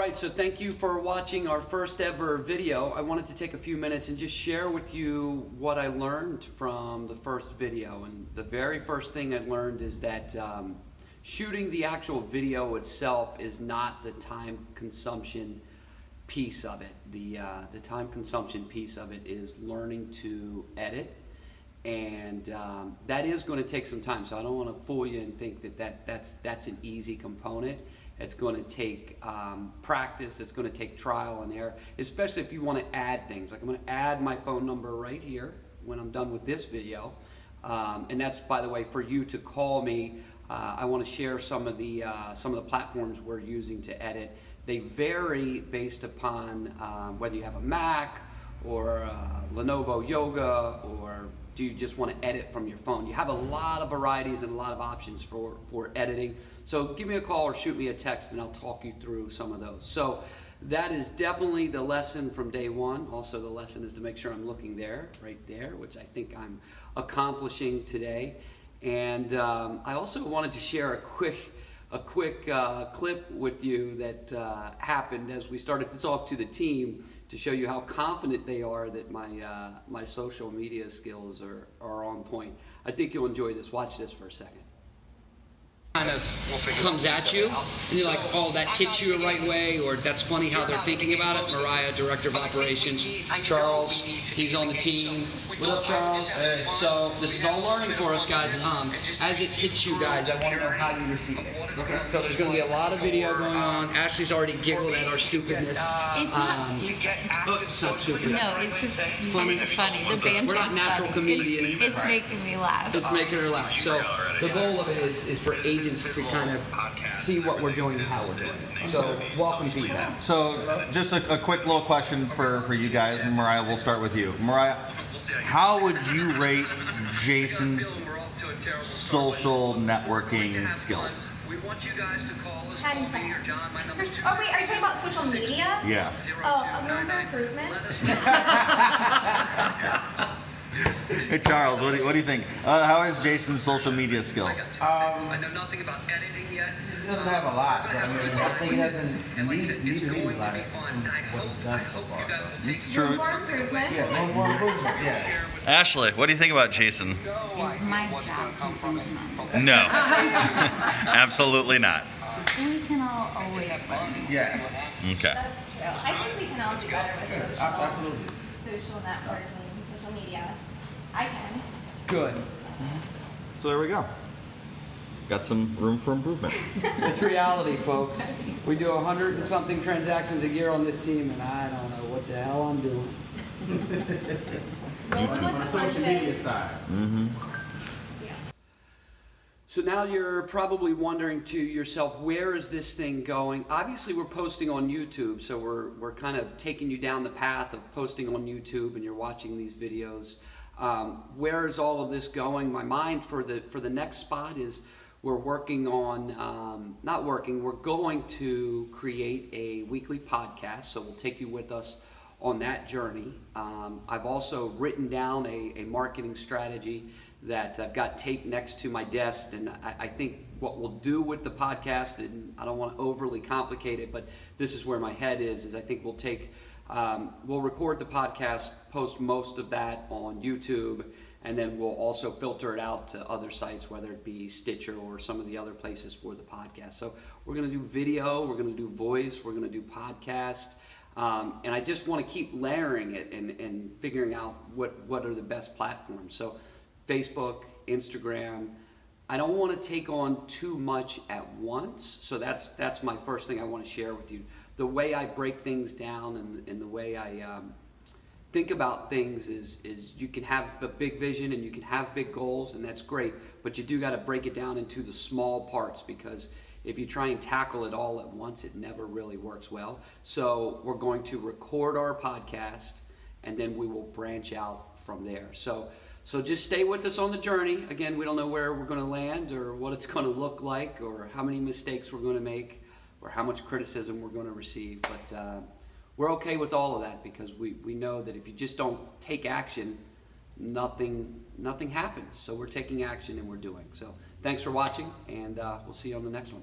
right, so thank you for watching our first ever video. I wanted to take a few minutes and just share with you what I learned from the first video. And the very first thing I learned is that shooting the actual video itself is not the time consumption piece of it. The time consumption piece of it is learning to edit. And that is going to take some time, so I don't want to fool you and think that that's an easy component. It's going to take practice. It's going to take trial and error, especially if you want to add things. Like I'm going to add my phone number right here when I'm done with this video, and that's, by the way, for you to call me. I want to share some of the platforms we're using to edit. They vary based upon whether you have a Mac or Lenovo Yoga, or do you just want to edit from your phone. You have a lot of varieties and a lot of options for editing. So give me a call or shoot me a text and I'll talk you through some of those. So that is definitely the lesson from day one. Also, the lesson is to make sure I'm looking there, right there, which I think I'm accomplishing today. And I also wanted to share a quick clip with you that happened as we started to talk to the team, to show you how confident they are that my social media skills are on point. I think you'll enjoy this. Watch this for a second. Kind of comes at you, and you're like, oh, that hits you the right way, or that's funny how they're thinking about it. Mariah, Director of Operations. Charles, he's on the team. What up, Charles? Hey. So this is all learning for us, guys. As it hits you guys, I want to know how you receive it. Okay. So there's going to be a lot of video going on. Ashley's already giggled at our stupidness. It's not stupid. It's not stupid. No, it's just, you guys are funny. The banter We're not is natural funny. comedians. It's making me laugh. It's making her laugh. So the goal of it is for agents to kind of see what we're doing and how we're doing it. So welcome feedback. So just a quick little question for you guys. Mariah, we'll start with you. Mariah, how would you rate Jason's social networking skills? 10. Oh wait, are you talking about social media? Yeah. Oh, room for improvement? Hey Charles, what do you think? How is Jason's social media skills? I know nothing about editing yet. He doesn't have a lot, but I mean, I think he doesn't need a lot from what he's done so far. It's true. Room for improvement? Yeah, room for improvement, yeah. Ashley, what do you think about Jason? It's my job to tell him. No, absolutely not. We can all always learn. Yes. Okay. That's true. I think we can all do better with Absolutely. social networking, social media. I can. Good. So there we go. Got some room for improvement. It's reality, folks. We do 100 and something transactions a year on this team, and I don't know what the hell I'm doing. Rolling On the with the social media punches. side. Mm-hmm. Yeah. So now you're probably wondering to yourself, where is this thing going? Obviously, we're posting on YouTube, so we're kind of taking you down the path of posting on YouTube, and you're watching these videos. Where is all of this going? My mind for the next spot is we're working on, we're going to create a weekly podcast, so we'll take you with us on that journey. I've also written down a marketing strategy that I've got taped next to my desk, and I think what we'll do with the podcast, and I don't want to overly complicate it, but this is where my head is I think we'll record the podcast, post most of that on YouTube, and then we'll also filter it out to other sites, whether it be Stitcher or some of the other places for the podcast. So we're going to do video, we're going to do voice, we're going to do podcast, and I just want to keep layering it and figuring out what are the best platforms. So Facebook, Instagram. I don't want to take on too much at once, so that's my first thing I want to share with you. The way I break things down and the way I think about things is you can have a big vision and you can have big goals, and that's great, but you do got to break it down into the small parts, because if you try and tackle it all at once, it never really works well. So we're going to record our podcast, and then we will branch out from there. So just stay with us on the journey. Again, we don't know where we're going to land or what it's going to look like or how many mistakes we're going to make or how much criticism we're going to receive. But we're okay with all of that, because we know that if you just don't take action, nothing happens. So we're taking action and we're doing. So thanks for watching, and we'll see you on the next one.